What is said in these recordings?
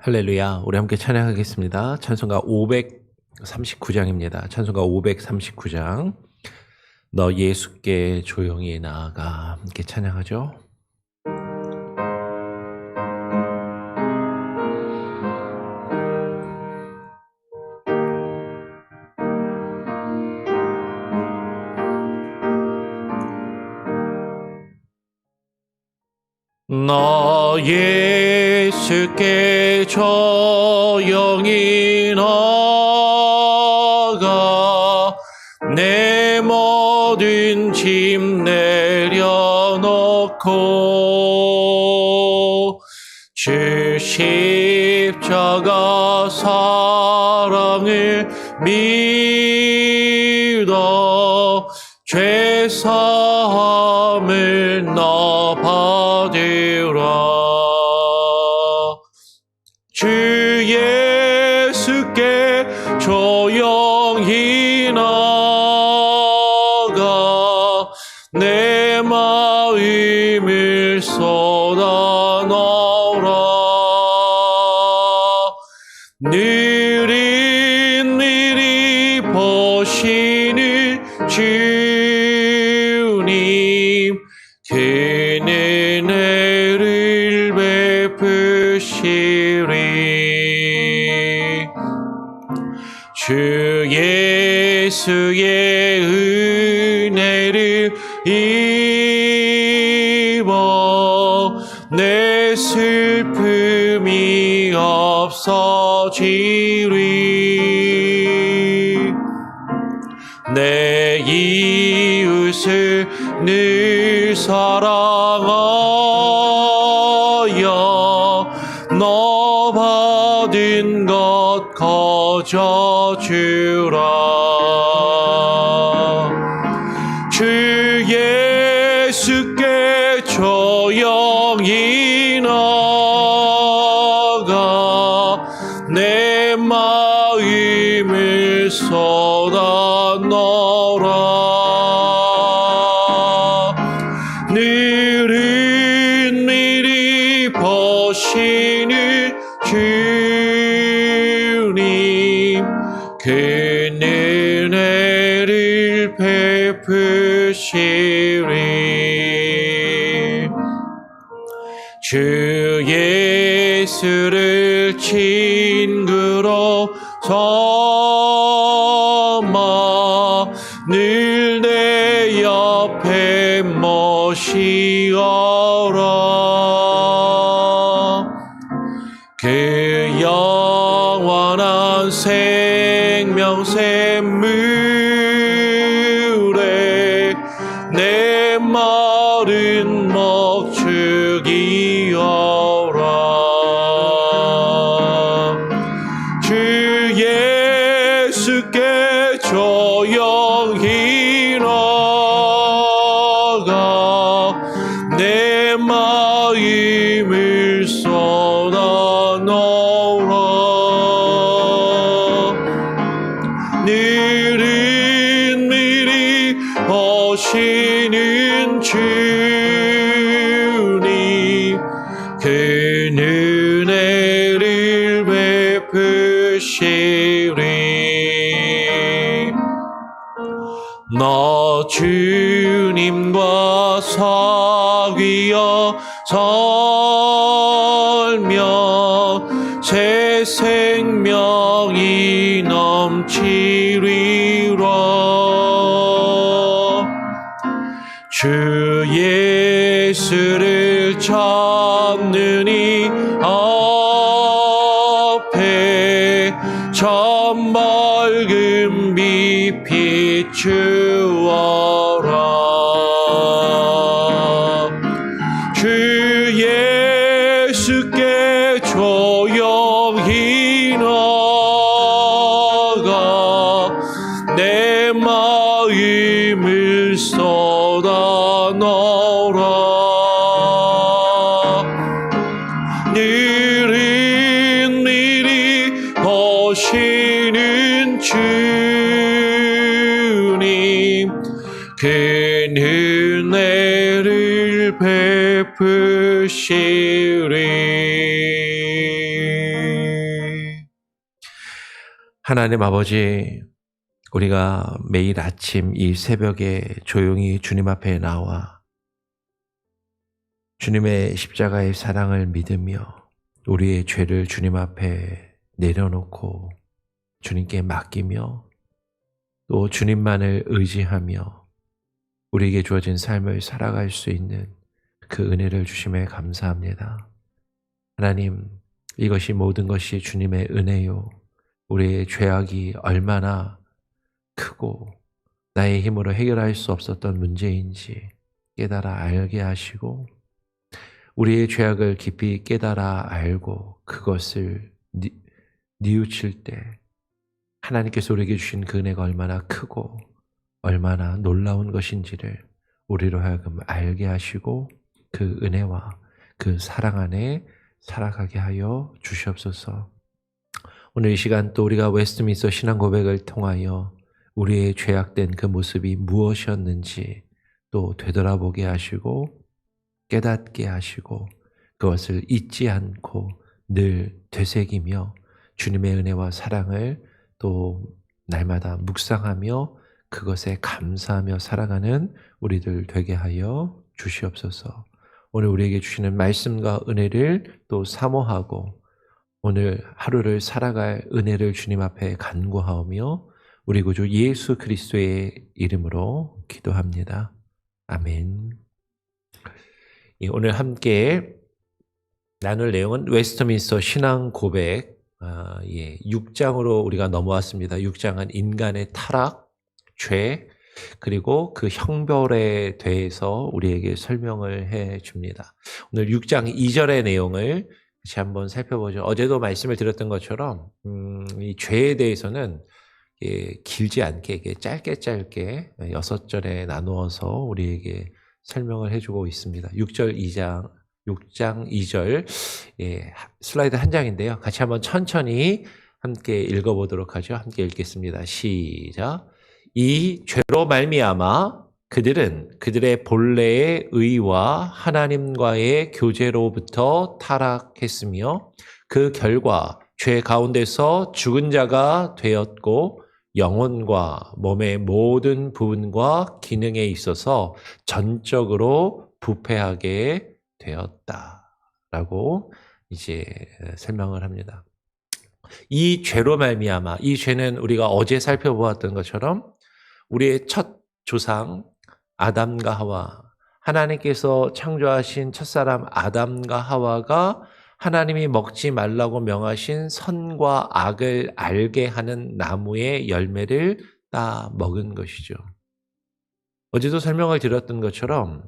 할렐루야. 우리 함께 찬양하겠습니다. 찬송가 539장입니다. 찬송가 539장. 너 예수께 조용히 나아가. 함께 찬양하죠. 너 예수께 조용히 나아가 내 모든 짐 내려놓고 주 십자가 사랑을 믿어 죄사함을 너 받으라. 주 예수께 조용히 나아가 내 마음을 쏟아놓으라. 느릿느릿 보시는 주님 그는 은혜를 베푸시리. 주 예수의 은혜를 입어 내 슬픔이 없어지리. 내 이웃을 늘 사랑하여 너 받은 것 거저주라. 주 예수께 조용히 나아가 내 마음을 쏟아놓으라. 느릿느릿 보시는 주님 그는 은혜를 베푸시리. 주 예수를 친구로 삼아 늘 내 옆에 모시어라. 그 영원한 생명 샘물에 내 마른 목 죽이어라. 주 예수께 조용히 나아가 내 마음을 쏟아놓으라. 느릿느릿 보시는 주님 그는 은혜를 베푸시리. 너 주님과 사귀어 살면 새 생명이 넘치리라. 주 예수를 찾는 이 앞에 참 밝은 빛 비추어라. 주 예수께 조용히 나아가 내 마음을 쏟아놓으라. 느릿느릿 보시는 주님 그는 은혜를 베푸시리. 하나님 아버지, 우리가 매일 아침 이 새벽에 조용히 주님 앞에 나와 주님의 십자가의 사랑을 믿으며 우리의 죄를 주님 앞에 내려놓고 주님께 맡기며 또 주님만을 의지하며 우리에게 주어진 삶을 살아갈 수 있는 그 은혜를 주심에 감사합니다. 하나님, 이것이 모든 것이 주님의 은혜요. 우리의 죄악이 얼마나 크고 나의 힘으로 해결할 수 없었던 문제인지 깨달아 알게 하시고 우리의 죄악을 깊이 깨달아 알고 그것을 뉘우칠 때 하나님께서 우리에게 주신 그 은혜가 얼마나 크고 얼마나 놀라운 것인지를 우리로 하여금 알게 하시고 그 은혜와 그 사랑 안에 살아가게 하여 주시옵소서. 오늘 이 시간 또 우리가 웨스트민스터 신앙 고백을 통하여 우리의 죄악된 그 모습이 무엇이었는지 또 되돌아보게 하시고 깨닫게 하시고 그것을 잊지 않고 늘 되새기며 주님의 은혜와 사랑을 또 날마다 묵상하며 그것에 감사하며 살아가는 우리들 되게 하여 주시옵소서. 오늘 우리에게 주시는 말씀과 은혜를 또 사모하고 오늘 하루를 살아갈 은혜를 주님 앞에 간구하오며 우리 구주 예수 그리스도의 이름으로 기도합니다. 아멘. 오늘 함께 나눌 내용은 웨스트민스터 신앙 고백 6장으로 우리가 넘어왔습니다. 6장은 인간의 타락, 죄, 그리고 그 형벌에 대해서 우리에게 설명을 해 줍니다. 오늘 6장 2절의 내용을 다시 한번 살펴보죠. 어제도 말씀을 드렸던 것처럼 이 죄에 대해서는 길지 않게 짧게 6절에 나누어서 우리에게 설명을 해주고 있습니다. 6장 2절 슬라이드 한 장인데요. 같이 한번 천천히 함께 읽어보도록 하죠. 함께 읽겠습니다. 시작. 이 죄로 말미암아 그들은 그들의 본래의 의와 하나님과의 교제로부터 타락했으며 그 결과 죄 가운데서 죽은 자가 되었고 영혼과 몸의 모든 부분과 기능에 있어서 전적으로 부패하게 되었다라고 이제 설명을 합니다. 이 죄로 말미암아, 이 죄는 우리가 어제 살펴보았던 것처럼 우리의 첫 조상 아담과 하와, 하나님께서 창조하신 첫사람 아담과 하와가 하나님이 먹지 말라고 명하신 선과 악을 알게 하는 나무의 열매를 따 먹은 것이죠. 어제도 설명을 드렸던 것처럼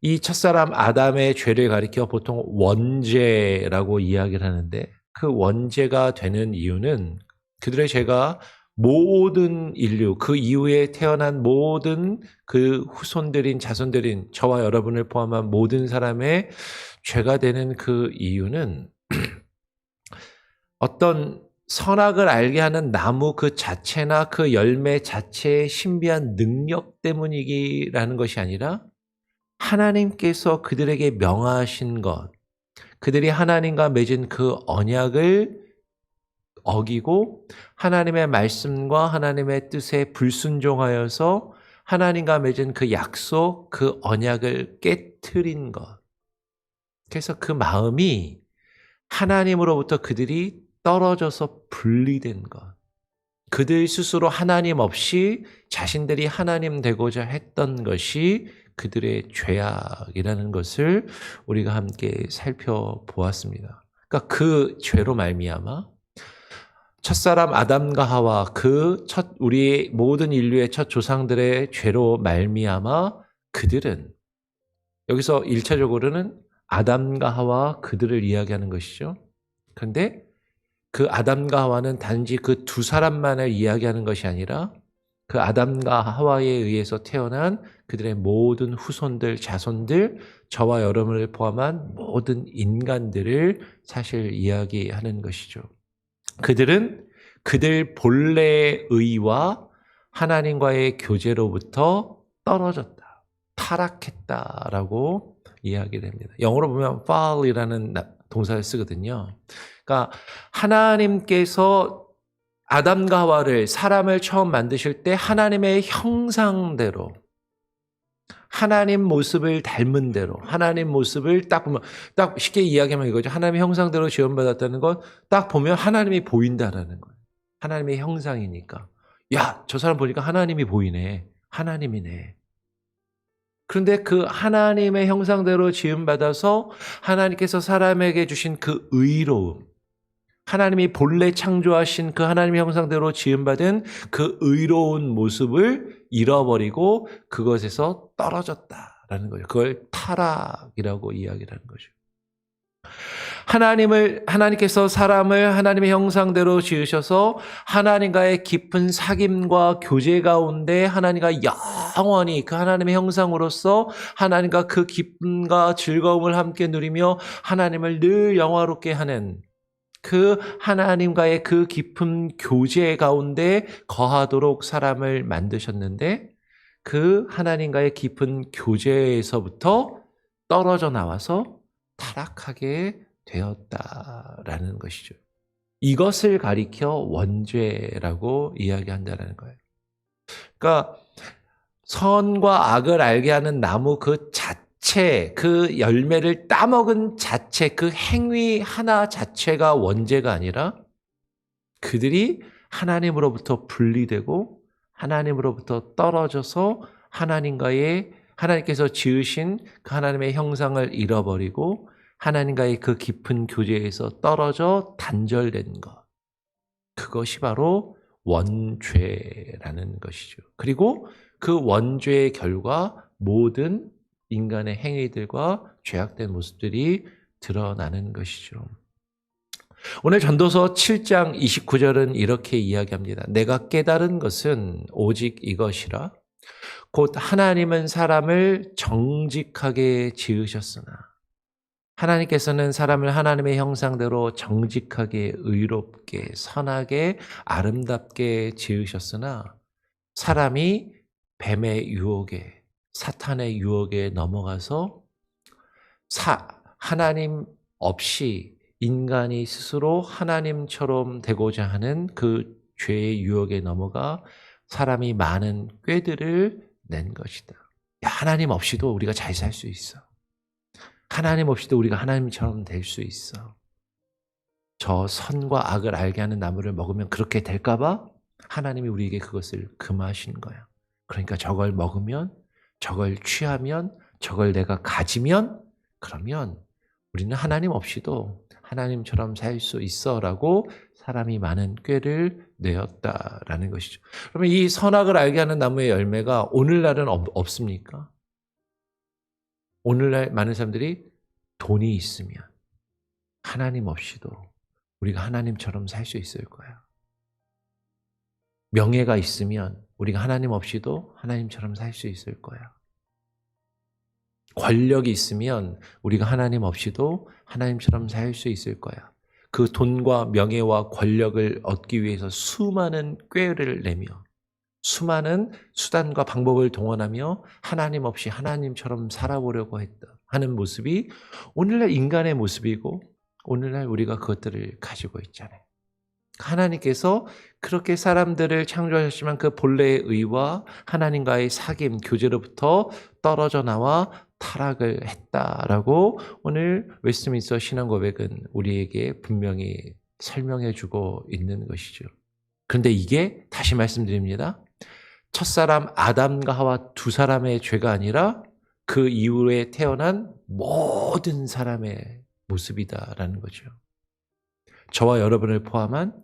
이 첫사람 아담의 죄를 가리켜 보통 원죄라고 이야기를 하는데 그 원죄가 되는 이유는 그들의 죄가 모든 인류, 그 이후에 태어난 모든 그 후손들인 자손들인 저와 여러분을 포함한 모든 사람의 죄가 되는 그 이유는 어떤 선악을 알게 하는 나무 그 자체나 그 열매 자체의 신비한 능력 때문이라는 것이 아니라 하나님께서 그들에게 명하신 것, 그들이 하나님과 맺은 그 언약을 어기고 하나님의 말씀과 하나님의 뜻에 불순종하여서 하나님과 맺은 그 약속, 그 언약을 깨트린 것. 그래서 그 마음이 하나님으로부터 그들이 떨어져서 분리된 것. 그들 스스로 하나님 없이 자신들이 하나님 되고자 했던 것이 그들의 죄악이라는 것을 우리가 함께 살펴보았습니다. 그러니까 그 죄로 말미암아 첫사람 아담과 하와 우리 모든 인류의 첫 조상들의 죄로 말미암아 그들은 여기서 1차적으로는 아담과 하와 그들을 이야기하는 것이죠. 그런데 그 아담과 하와는 단지 그 두 사람만을 이야기하는 것이 아니라 그 아담과 하와에 의해서 태어난 그들의 모든 후손들, 자손들, 저와 여러분을 포함한 모든 인간들을 사실 이야기하는 것이죠. 그들은 그들 본래의 의와 하나님과의 교제로부터 떨어졌다, 타락했다라고 이야기를 합니다. 영어로 보면 fall이라는 동사를 쓰거든요. 그러니까 하나님께서 아담과 하와를 사람을 처음 만드실 때 하나님의 형상대로 하나님 모습을 닮은 대로 하나님 모습을 딱 보면 딱 쉽게 이야기하면 이거죠. 하나님의 형상대로 지원받았다는 건 딱 보면 하나님이 보인다라는 거예요. 하나님의 형상이니까. 야, 저 사람 보니까 하나님이 보이네. 하나님이네. 그런데 그 하나님의 형상대로 지음받아서 하나님께서 사람에게 주신 그 의로움, 하나님이 본래 창조하신 그 하나님의 형상대로 지음받은 그 의로운 모습을 잃어버리고 그것에서 떨어졌다라는 거죠. 그걸 타락이라고 이야기를 하는 거죠. 하나님께서 사람을 하나님의 형상대로 지으셔서 하나님과의 깊은 사귐과 교제 가운데 하나님과 영원히 그 하나님의 형상으로서 하나님과 그 기쁨과 즐거움을 함께 누리며 하나님을 늘 영화롭게 하는 그 하나님과의 그 깊은 교제 가운데 거하도록 사람을 만드셨는데 그 하나님과의 깊은 교제에서부터 떨어져 나와서 타락하게 되었다라는 것이죠. 이것을 가리켜 원죄라고 이야기한다는 거예요. 그러니까 선과 악을 알게 하는 나무 그 자체, 그 열매를 따먹은 자체, 그 행위 하나 자체가 원죄가 아니라 그들이 하나님으로부터 분리되고 하나님으로부터 떨어져서 하나님께서 지으신 그 하나님의 형상을 잃어버리고 하나님과의 그 깊은 교제에서 떨어져 단절된 것. 그것이 바로 원죄라는 것이죠. 그리고 그 원죄의 결과 모든 인간의 행위들과 죄악된 모습들이 드러나는 것이죠. 오늘 전도서 7장 29절은 이렇게 이야기합니다. 내가 깨달은 것은 오직 이것이라. 곧 하나님은 사람을 정직하게 지으셨으나 하나님께서는 사람을 하나님의 형상대로 정직하게 의롭게 선하게 아름답게 지으셨으나 사람이 뱀의 유혹에 사탄의 유혹에 넘어가서 하나님 없이 인간이 스스로 하나님처럼 되고자 하는 그 죄의 유혹에 넘어가 사람이 많은 꾀들을 낸 것이다. 야, 하나님 없이도 우리가 잘 살 수 있어. 하나님 없이도 우리가 하나님처럼 될 수 있어. 저 선과 악을 알게 하는 나무를 먹으면 그렇게 될까 봐 하나님이 우리에게 그것을 금하신 거야. 그러니까 저걸 먹으면, 저걸 취하면, 저걸 내가 가지면 그러면 우리는 하나님 없이도 하나님처럼 살 수 있어라고 사람이 많은 꾀를 내었다라는 것이죠. 그러면 이 선악을 알게 하는 나무의 열매가 오늘날은 없습니까? 오늘날 많은 사람들이 돈이 있으면 하나님 없이도 우리가 하나님처럼 살 수 있을 거야. 명예가 있으면 우리가 하나님 없이도 하나님처럼 살 수 있을 거야. 권력이 있으면 우리가 하나님 없이도 하나님처럼 살 수 있을 거야. 그 돈과 명예와 권력을 얻기 위해서 수많은 꾀를 내며 수많은 수단과 방법을 동원하며 하나님 없이 하나님처럼 살아보려고 하는 모습이 오늘날 인간의 모습이고 오늘날 우리가 그것들을 가지고 있잖아요. 하나님께서 그렇게 사람들을 창조하셨지만 그 본래의 의와 하나님과의 사귐, 교제로부터 떨어져 나와 타락을 했다라고 오늘 웨스트민스터 신앙고백은 우리에게 분명히 설명해 주고 있는 것이죠. 그런데 이게 다시 말씀드립니다. 첫사람 아담과 하와 두 사람의 죄가 아니라 그 이후에 태어난 모든 사람의 모습이다라는 거죠. 저와 여러분을 포함한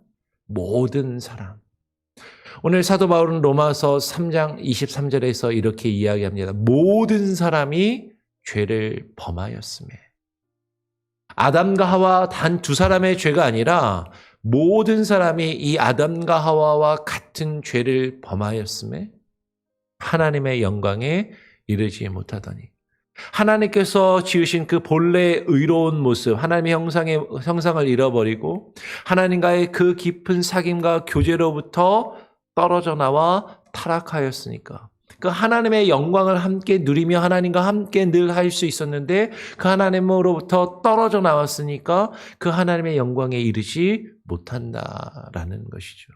모든 사람. 오늘 사도 바울은 로마서 3장 23절에서 이렇게 이야기합니다. 모든 사람이 죄를 범하였음에. 아담과 하와 단 두 사람의 죄가 아니라 모든 사람이 이 아담과 하와와 같은 죄를 범하였음에 하나님의 영광에 이르지 못하더니 하나님께서 지으신 그 본래의 의로운 모습, 하나님의 형상을 잃어버리고 하나님과의 그 깊은 사귐과 교제로부터 떨어져 나와 타락하였으니까 그 하나님의 영광을 함께 누리며 하나님과 함께 늘 할 수 있었는데 그 하나님으로부터 떨어져 나왔으니까 그 하나님의 영광에 이르지 못한다라는 것이죠.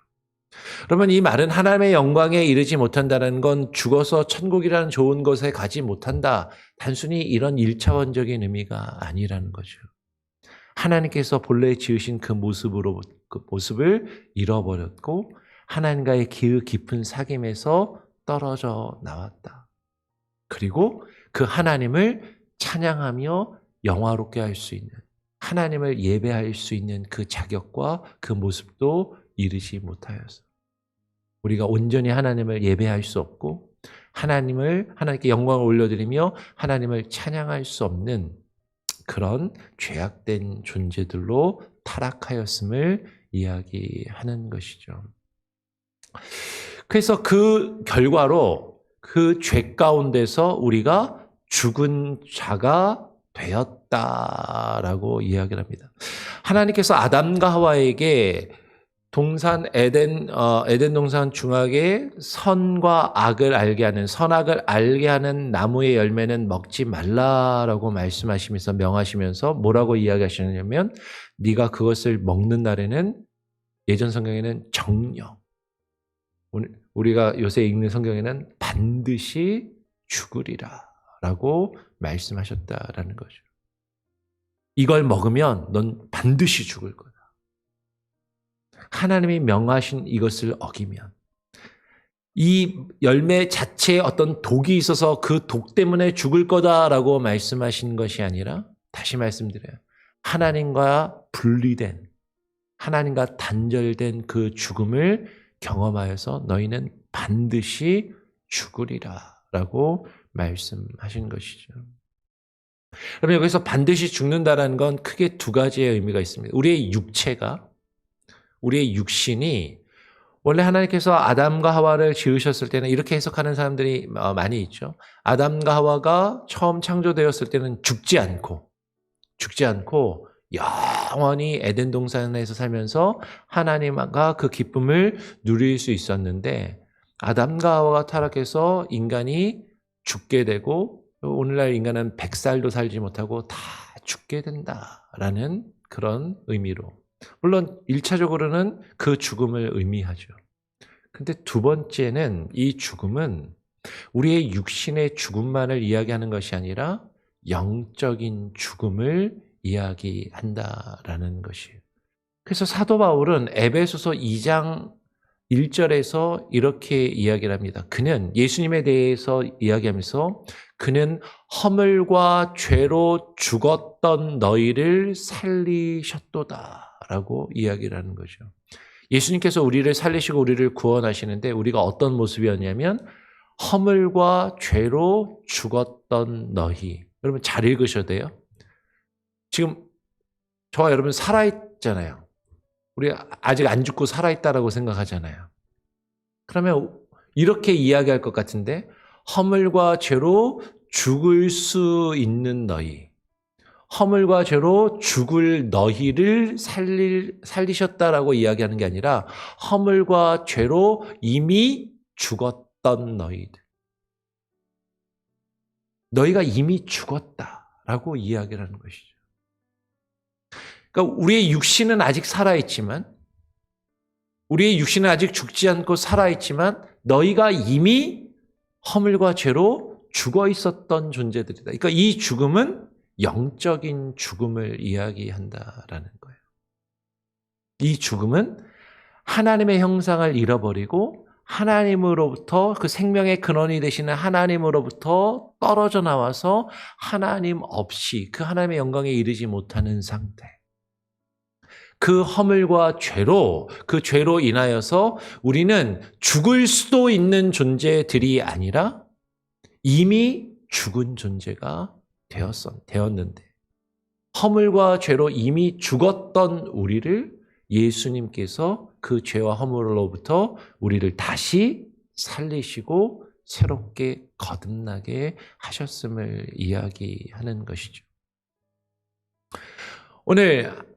그러면 이 말은 하나님의 영광에 이르지 못한다는 건 죽어서 천국이라는 좋은 곳에 가지 못한다. 단순히 이런 1차원적인 의미가 아니라는 거죠. 하나님께서 본래 지으신 그 모습을 잃어버렸고 하나님과의 깊은 사귐에서 떨어져 나왔다. 그리고 그 하나님을 찬양하며 영화롭게 할 수 있는, 하나님을 예배할 수 있는 그 자격과 그 모습도 이르지 못하여서 우리가 온전히 하나님을 예배할 수 없고 하나님께 영광을 올려드리며 하나님을 찬양할 수 없는 그런 죄악된 존재들로 타락하였음을 이야기하는 것이죠. 그래서 그 결과로 그 죄 가운데서 우리가 죽은 자가 되었다라고 이야기를 합니다. 하나님께서 아담과 하와에게 동산 에덴 동산 중앙에 선과 악을 알게 하는, 선악을 알게 하는 나무의 열매는 먹지 말라라고 말씀하시면서 명하시면서 뭐라고 이야기하시느냐면 네가 그것을 먹는 날에는, 예전 성경에는 정령, 우리가 요새 읽는 성경에는 반드시 죽으리라 라고 말씀하셨다라는 거죠. 이걸 먹으면 넌 반드시 죽을 거다. 하나님이 명하신 이것을 어기면, 이 열매 자체에 어떤 독이 있어서 그 독 때문에 죽을 거다라고 말씀하신 것이 아니라, 다시 말씀드려요, 하나님과 분리된, 하나님과 단절된 그 죽음을 경험하여서 너희는 반드시 죽으리라 라고 말씀하신 것이죠. 그러면 여기서 반드시 죽는다라는 건 크게 두 가지의 의미가 있습니다. 우리의 육신이 원래 하나님께서 아담과 하와를 지으셨을 때는 이렇게 해석하는 사람들이 많이 있죠. 아담과 하와가 처음 창조되었을 때는 죽지 않고 영원히 에덴 동산에서 살면서 하나님과 그 기쁨을 누릴 수 있었는데, 아담과 하와가 타락해서 인간이 죽게 되고 오늘날 인간은 100살도 살지 못하고 다 죽게 된다라는 그런 의미로, 물론 1차적으로는 그 죽음을 의미하죠. 근데 두 번째는 이 죽음은 우리의 육신의 죽음만을 이야기하는 것이 아니라 영적인 죽음을 이야기한다라는 것이에요. 그래서 사도 바울은 에베소서 2장 1절에서 이렇게 이야기를 합니다. 그는 예수님에 대해서 이야기하면서 그는 허물과 죄로 죽었던 너희를 살리셨도다라고 이야기를 하는 거죠. 예수님께서 우리를 살리시고 우리를 구원하시는데 우리가 어떤 모습이었냐면 허물과 죄로 죽었던 너희. 여러분 잘 읽으셔야 돼요. 지금 저와 여러분 살아있잖아요. 우리 아직 안 죽고 살아있다라고 생각하잖아요. 그러면 이렇게 이야기할 것 같은데, 허물과 죄로 죽을 수 있는 너희, 허물과 죄로 죽을 너희를 살리셨다라고 이야기하는 게 아니라 허물과 죄로 이미 죽었던 너희들, 너희가 이미 죽었다라고 이야기를 하는 것이죠. 그러니까 우리의 육신은 아직 살아있지만, 우리의 육신은 아직 죽지 않고 살아있지만 너희가 이미 허물과 죄로 죽어 있었던 존재들이다. 그러니까 이 죽음은 영적인 죽음을 이야기한다라는 거예요. 이 죽음은 하나님의 형상을 잃어버리고 하나님으로부터, 그 생명의 근원이 되시는 하나님으로부터 떨어져 나와서 하나님 없이 그 하나님의 영광에 이르지 못하는 상태. 그 허물과 그 죄로 인하여서 우리는 죽을 수도 있는 존재들이 아니라 이미 죽은 존재가 되었는데, 허물과 죄로 이미 죽었던 우리를 예수님께서 그 죄와 허물로부터 우리를 다시 살리시고 새롭게 거듭나게 하셨음을 이야기하는 것이죠. 오늘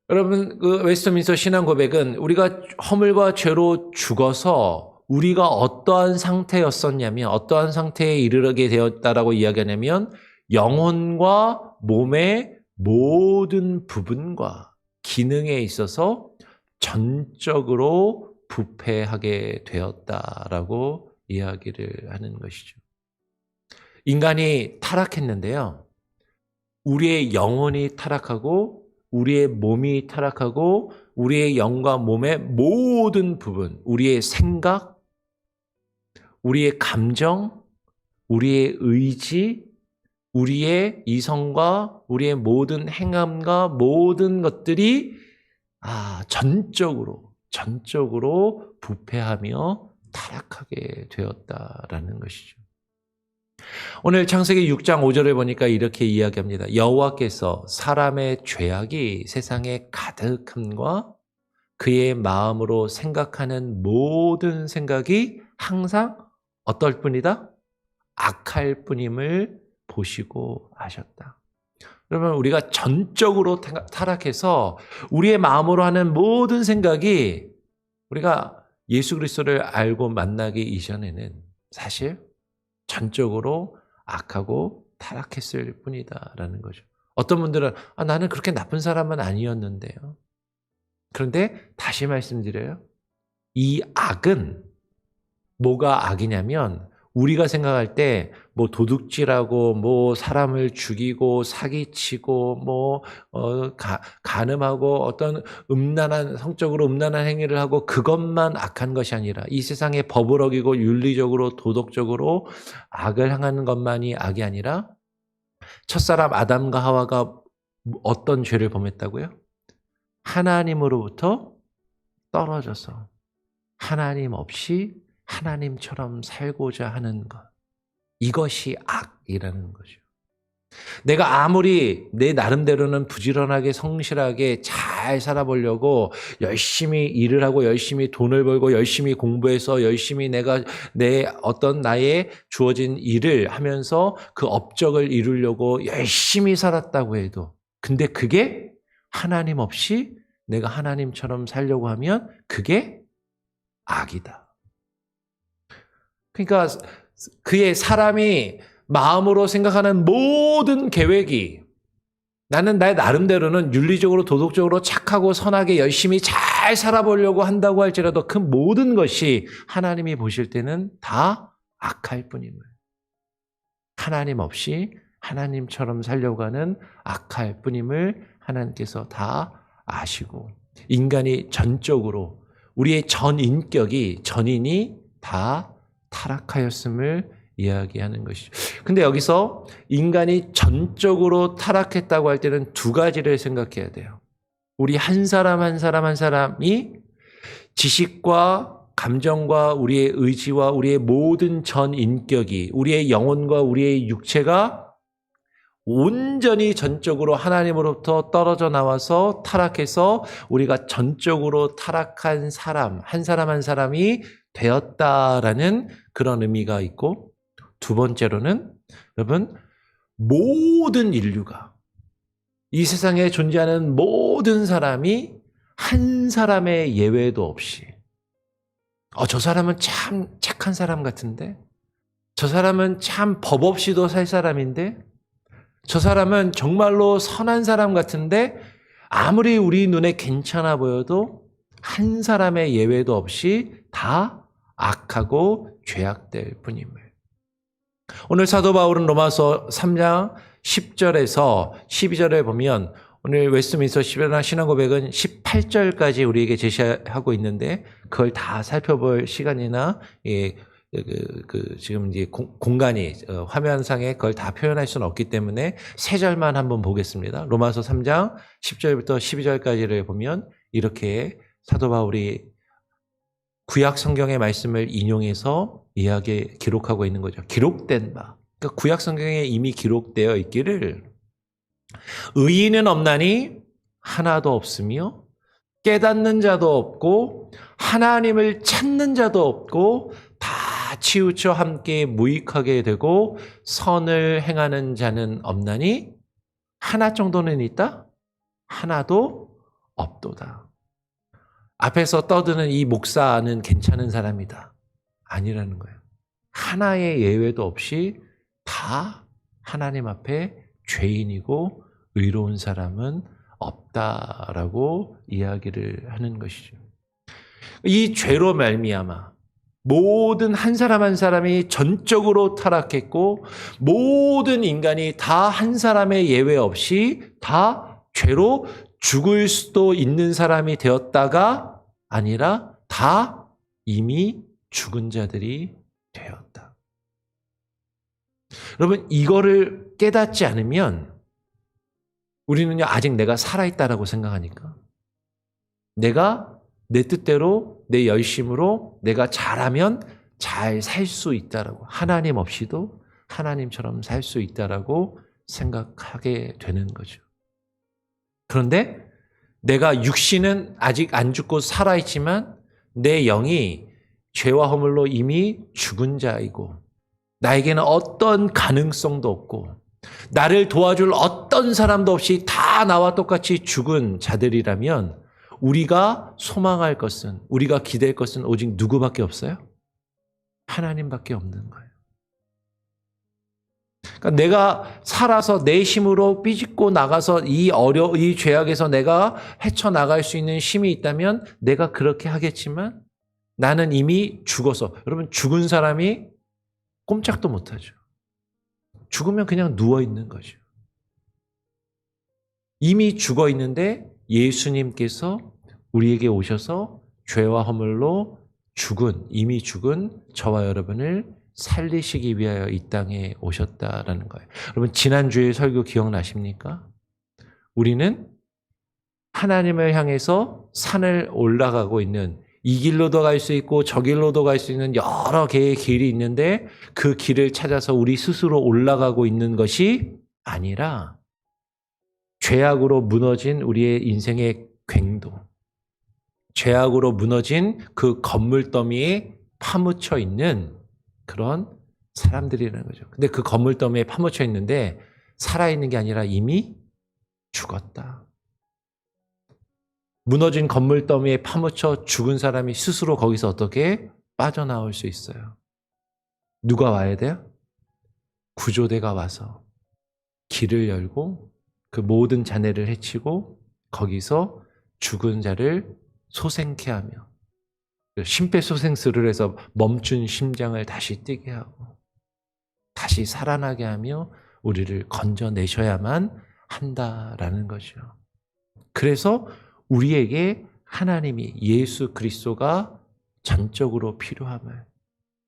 여러분, 그 웨스트민스터 신앙 고백은 우리가 허물과 죄로 죽어서 우리가 어떠한 상태였었냐면, 어떠한 상태에 이르게 되었다라고 이야기하냐면, 영혼과 몸의 모든 부분과 기능에 있어서 전적으로 부패하게 되었다라고 이야기를 하는 것이죠. 인간이 타락했는데요. 우리의 영혼이 타락하고 우리의 몸이 타락하고 우리의 영과 몸의 모든 부분, 우리의 생각, 우리의 감정, 우리의 의지, 우리의 이성과 우리의 모든 행함과 모든 것들이 전적으로 부패하며 타락하게 되었다라는 것이죠. 오늘 창세기 6장 5절을 보니까 이렇게 이야기합니다. 여호와께서 사람의 죄악이 세상에 가득함과 그의 마음으로 생각하는 모든 생각이 항상 어떨 뿐이다? 악할 뿐임을 보시고 하셨다. 그러면 우리가 전적으로 타락해서 우리의 마음으로 하는 모든 생각이 우리가 예수 그리스도를 알고 만나기 이전에는 사실 전적으로 악하고 타락했을 뿐이다라는 거죠. 어떤 분들은 나는 그렇게 나쁜 사람은 아니었는데요. 그런데 다시 말씀드려요. 이 악은 뭐가 악이냐면 우리가 생각할 때 뭐 도둑질하고 뭐 사람을 죽이고 사기치고 뭐 간음하고 어떤 성적으로 음란한 행위를 하고 그것만 악한 것이 아니라 이 세상의 법을 어기고 윤리적으로 도덕적으로 악을 행하는 것만이 악이 아니라 첫사람 아담과 하와가 어떤 죄를 범했다고요? 하나님으로부터 떨어져서 하나님 없이 하나님처럼 살고자 하는 것. 이것이 악이라는 거죠. 내가 아무리 내 나름대로는 부지런하게 성실하게 잘 살아보려고 열심히 일을 하고 열심히 돈을 벌고 열심히 공부해서 열심히 내가 나의 주어진 일을 하면서 그 업적을 이루려고 열심히 살았다고 해도 근데 그게 하나님 없이 내가 하나님처럼 살려고 하면 그게 악이다. 그러니까 그의 사람이 마음으로 생각하는 모든 계획이 나는 나의 나름대로는 윤리적으로 도덕적으로 착하고 선하게 열심히 잘 살아보려고 한다고 할지라도 그 모든 것이 하나님이 보실 때는 다 악할 뿐임을. 하나님 없이 하나님처럼 살려고 하는 악할 뿐임을 하나님께서 다 아시고 인간이 전적으로 우리의 전인이 다 타락하였음을 이야기하는 것이죠. 근데 여기서 인간이 전적으로 타락했다고 할 때는 두 가지를 생각해야 돼요. 우리 한 사람이 지식과 감정과 우리의 의지와 우리의 모든 전인격이 우리의 영혼과 우리의 육체가 온전히 전적으로 하나님으로부터 떨어져 나와서 타락해서 우리가 전적으로 타락한 사람, 한 사람이 되었다라는 그런 의미가 있고 두 번째로는 여러분 모든 인류가 이 세상에 존재하는 모든 사람이 한 사람의 예외도 없이 저 사람은 참 착한 사람 같은데 저 사람은 참 법 없이도 살 사람인데 저 사람은 정말로 선한 사람 같은데 아무리 우리 눈에 괜찮아 보여도 한 사람의 예외도 없이 다 악하고 죄악될 뿐임을. 오늘 사도 바울은 로마서 3장 10절에서 12절에 보면 오늘 웨스트민스터 신앙고백은 18절까지 우리에게 제시하고 있는데 그걸 다 살펴볼 시간이나 지금 이제 공간이 화면상에 그걸 다 표현할 수는 없기 때문에 세 절만 한번 보겠습니다. 로마서 3장 10절부터 12절까지를 보면 이렇게 사도 바울이 구약 성경의 말씀을 인용해서 기록하고 있는 거죠. 기록된 바. 그러니까 구약 성경에 이미 기록되어 있기를 의인은 없나니 하나도 없으며 깨닫는 자도 없고 하나님을 찾는 자도 없고 다 치우쳐 함께 무익하게 되고 선을 행하는 자는 없나니 하나 정도는 있다? 하나도 없도다. 앞에서 떠드는 이 목사는 괜찮은 사람이다. 아니라는 거예요. 하나의 예외도 없이 다 하나님 앞에 죄인이고 의로운 사람은 없다라고 이야기를 하는 것이죠. 이 죄로 말미암아 모든 한 사람 한 사람이 전적으로 타락했고 모든 인간이 다 한 사람의 예외 없이 다 죄로 죽을 수도 있는 사람이 되었다가 아니라 다 이미 죽은 자들이 되었다. 여러분, 이거를 깨닫지 않으면 우리는요, 아직 내가 살아있다라고 생각하니까 내가 내 뜻대로 내 열심으로 내가 잘하면 잘 살 수 있다라고, 하나님 없이도 하나님처럼 살 수 있다라고 생각하게 되는 거죠. 그런데 내가 육신은 아직 안 죽고 살아있지만 내 영이 죄와 허물로 이미 죽은 자이고 나에게는 어떤 가능성도 없고 나를 도와줄 어떤 사람도 없이 다 나와 똑같이 죽은 자들이라면 우리가 소망할 것은, 우리가 기댈 것은 오직 누구밖에 없어요? 하나님밖에 없는 거예요. 그러니까 내가 살아서 내 힘으로 삐짓고 나가서 이 죄악에서 내가 헤쳐나갈 수 있는 힘이 있다면 내가 그렇게 하겠지만 나는 이미 죽어서, 여러분, 죽은 사람이 꼼짝도 못하죠. 죽으면 그냥 누워있는 거죠. 이미 죽어 있는데 예수님께서 우리에게 오셔서 죄와 허물로 이미 죽은 저와 여러분을 살리시기 위하여 이 땅에 오셨다라는 거예요. 여러분, 지난주에 설교 기억나십니까? 우리는 하나님을 향해서 산을 올라가고 있는, 이 길로도 갈 수 있고 저 길로도 갈 수 있는 여러 개의 길이 있는데 그 길을 찾아서 우리 스스로 올라가고 있는 것이 아니라 죄악으로 무너진 우리의 인생의 궤도, 죄악으로 무너진 그 건물더미에 파묻혀 있는 그런 사람들이라는 거죠. 근데 그 건물더미에 파묻혀 있는데 살아있는 게 아니라 이미 죽었다. 무너진 건물더미에 파묻혀 죽은 사람이 스스로 거기서 어떻게 빠져나올 수 있어요? 누가 와야 돼요? 구조대가 와서 길을 열고 그 모든 잔해를 해치고 거기서 죽은 자를 소생케 하며 심폐소생술을 해서 멈춘 심장을 다시 뛰게 하고 다시 살아나게 하며 우리를 건져내셔야만 한다라는 거죠. 그래서 우리에게 하나님이, 예수 그리스도가 전적으로 필요함을,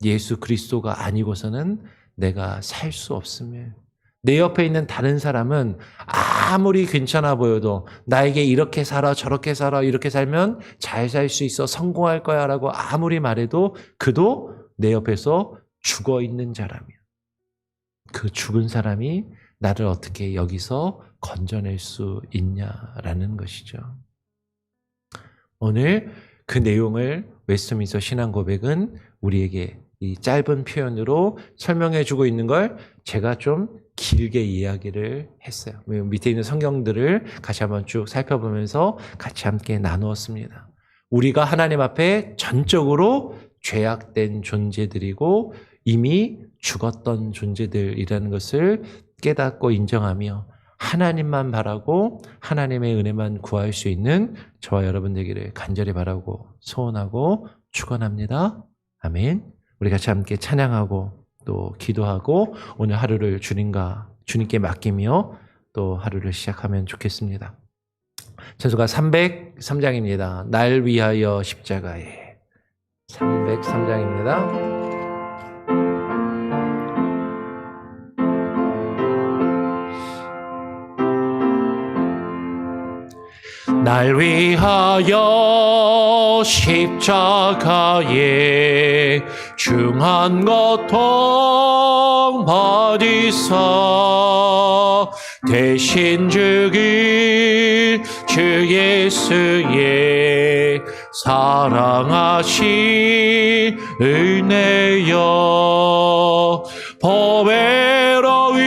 예수 그리스도가 아니고서는 내가 살 수 없음을, 내 옆에 있는 다른 사람은 아무리 괜찮아 보여도 나에게 이렇게 살아 저렇게 살아 이렇게 살면 잘 살 수 있어 성공할 거야 라고 아무리 말해도 그도 내 옆에서 죽어 있는 자라며 그 죽은 사람이 나를 어떻게 여기서 건져낼 수 있냐라는 것이죠. 오늘 그 내용을 웨스트민스터 신앙고백은 우리에게 이 짧은 표현으로 설명해 주고 있는 걸 제가 좀 길게 이야기를 했어요. 밑에 있는 성경들을 같이 한번 쭉 살펴보면서 같이 함께 나누었습니다. 우리가 하나님 앞에 전적으로 죄악된 존재들이고 이미 죽었던 존재들이라는 것을 깨닫고 인정하며 하나님만 바라고 하나님의 은혜만 구할 수 있는 저와 여러분 되기를 간절히 바라고 소원하고 축원합니다. 아멘. 우리 같이 함께 찬양하고 또 기도하고 오늘 하루를 주님께 맡기며 또 하루를 시작하면 좋겠습니다. 찬송가 303장입니다. 날 위하여 십자가에. 303장입니다. 날 위하여 십자가에 중한 고통 받으사 대신 죽인 주 예수의 사랑하신 은혜여 보배로운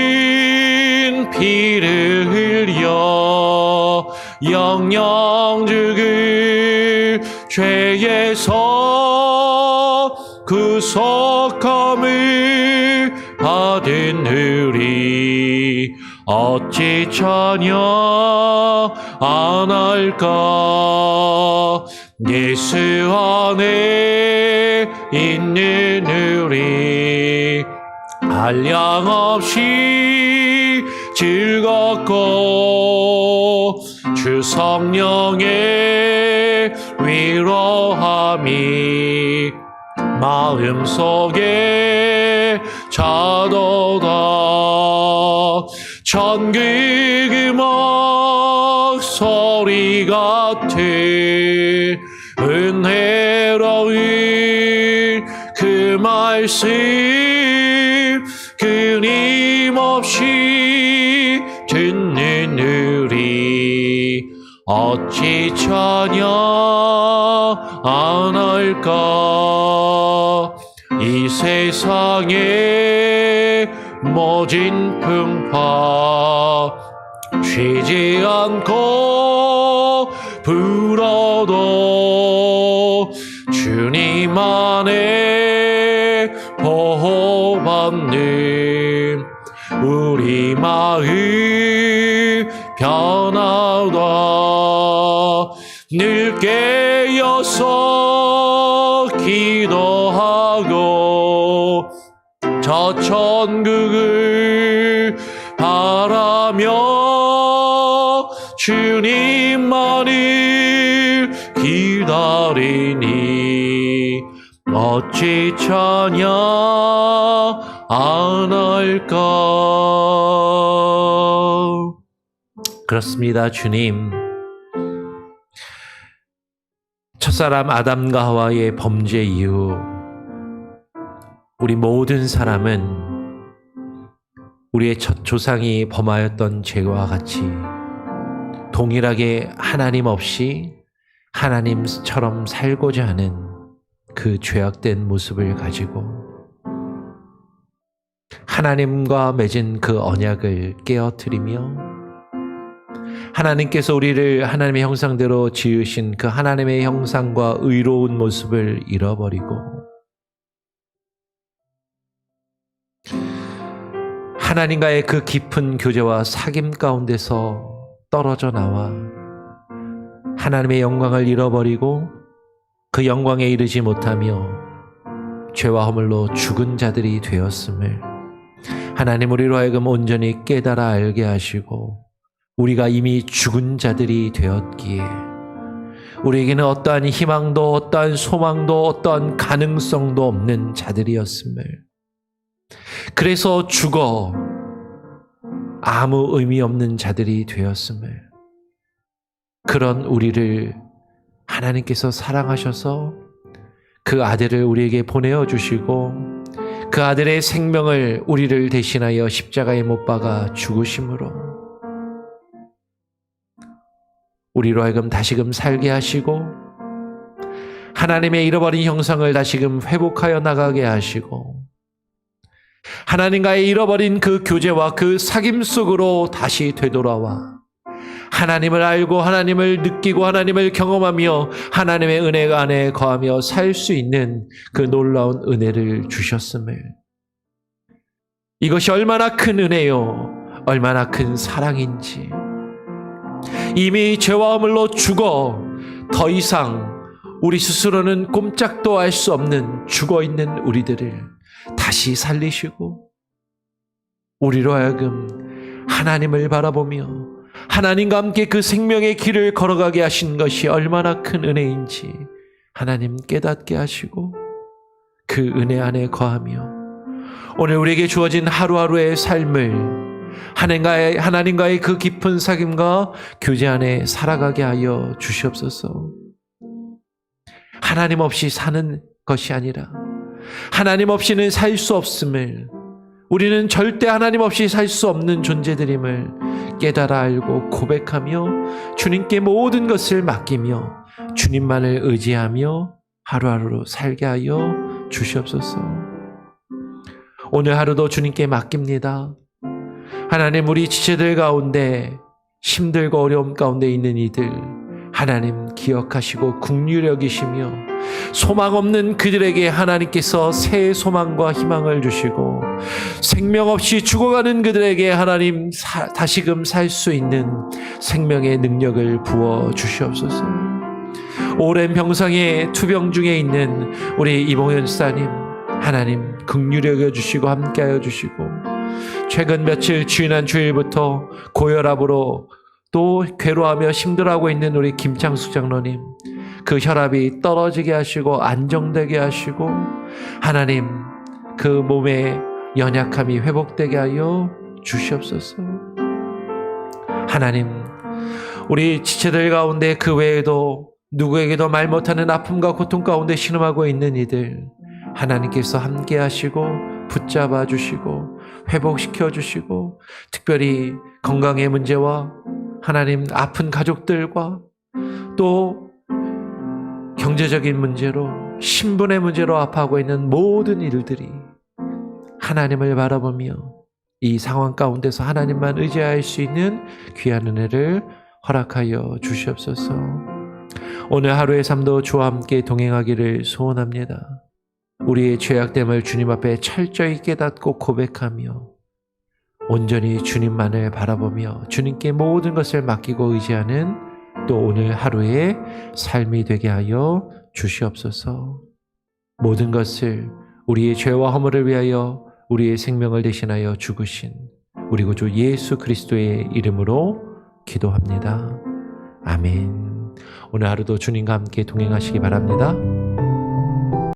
피를 흘려 영영 죽을 죄에서 구속함을 받은 우리 어찌 전혀 안 할까. 예수 안에 있는 우리 한량없이 즐겁고 주 성령의 위로함이 마음속에 자도다. 천국의 목소리 같은 은혜로운 그 말씀 끊임없이 듣는 우리 어찌 전혀 안 할까. 이 세상에 모진 풍파 쉬지 않고 불어도 주님 안에 보호받는 우리 마음 변하다. 늘 깨어서 기도하고 저 천국을 바라며 주님만을 기다리니 어찌 전혀 안 할까. 그렇습니다. 주님, 첫사람 아담과 하와의 범죄 이후 우리 모든 사람은 우리의 첫 조상이 범하였던 죄와 같이 동일하게 하나님 없이 하나님처럼 살고자 하는 그 죄악된 모습을 가지고 하나님과 맺은 그 언약을 깨어뜨리며 하나님께서 우리를 하나님의 형상대로 지으신 그 하나님의 형상과 의로운 모습을 잃어버리고 하나님과의 그 깊은 교제와 사귐 가운데서 떨어져 나와 하나님의 영광을 잃어버리고 그 영광에 이르지 못하며 죄와 허물로 죽은 자들이 되었음을 하나님 우리로 하여금 온전히 깨달아 알게 하시고 우리가 이미 죽은 자들이 되었기에 우리에게는 어떠한 희망도 어떠한 소망도 어떠한 가능성도 없는 자들이었음을, 그래서 죽어 아무 의미 없는 자들이 되었음을, 그런 우리를 하나님께서 사랑하셔서 그 아들을 우리에게 보내어 주시고 그 아들의 생명을 우리를 대신하여 십자가에 못 박아 죽으심으로 우리로 하여금 다시금 살게 하시고 하나님의 잃어버린 형상을 다시금 회복하여 나가게 하시고 하나님과의 잃어버린 그 교제와 그 사귐 속으로 다시 되돌아와 하나님을 알고 하나님을 느끼고 하나님을 경험하며 하나님의 은혜 안에 거하며 살 수 있는 그 놀라운 은혜를 주셨음을, 이것이 얼마나 큰 은혜요 얼마나 큰 사랑인지, 이미 죄와 허물로 죽어 더 이상 우리 스스로는 꼼짝도 할 수 없는 죽어있는 우리들을 다시 살리시고 우리로 하여금 하나님을 바라보며 하나님과 함께 그 생명의 길을 걸어가게 하신 것이 얼마나 큰 은혜인지 하나님 깨닫게 하시고 그 은혜 안에 거하며 오늘 우리에게 주어진 하루하루의 삶을 하나님과의 그 깊은 사귐과 교제 안에 살아가게 하여 주시옵소서. 하나님 없이 사는 것이 아니라 하나님 없이는 살 수 없음을, 우리는 절대 하나님 없이 살 수 없는 존재들임을 깨달아 알고 고백하며 주님께 모든 것을 맡기며 주님만을 의지하며 하루하루 살게 하여 주시옵소서. 오늘 하루도 주님께 맡깁니다. 하나님, 우리 지체들 가운데 힘들고 어려움 가운데 있는 이들 하나님 기억하시고 긍휼히 여기시며 소망 없는 그들에게 하나님께서 새 소망과 희망을 주시고, 생명 없이 죽어가는 그들에게 하나님 다시금 살 수 있는 생명의 능력을 부어 주시옵소서. 오랜 병상에 투병 중에 있는 우리 이봉현 사님, 하나님 긍휼히 여겨주시고 함께하여 주시고, 최근 며칠 지난 주일부터 고혈압으로 또 괴로워하며 힘들어하고 있는 우리 김창숙 장로님, 그 혈압이 떨어지게 하시고 안정되게 하시고, 하나님 그 몸의 연약함이 회복되게 하여 주시옵소서. 하나님, 우리 지체들 가운데 그 외에도 누구에게도 말 못하는 아픔과 고통 가운데 신음하고 있는 이들, 하나님께서 함께 하시고 붙잡아 주시고 회복시켜 주시고, 특별히 건강의 문제와 하나님 아픈 가족들과 또 경제적인 문제로, 신분의 문제로 아파하고 있는 모든 일들이 하나님을 바라보며 이 상황 가운데서 하나님만 의지할 수 있는 귀한 은혜를 허락하여 주시옵소서. 오늘 하루의 삶도 주와 함께 동행하기를 소원합니다. 우리의 죄악됨을 주님 앞에 철저히 깨닫고 고백하며 온전히 주님만을 바라보며 주님께 모든 것을 맡기고 의지하는 또 오늘 하루의 삶이 되게 하여 주시옵소서. 모든 것을 우리의 죄와 허물을 위하여 우리의 생명을 대신하여 죽으신 우리 구주 예수 그리스도의 이름으로 기도합니다. 아멘. 오늘 하루도 주님과 함께 동행하시기 바랍니다.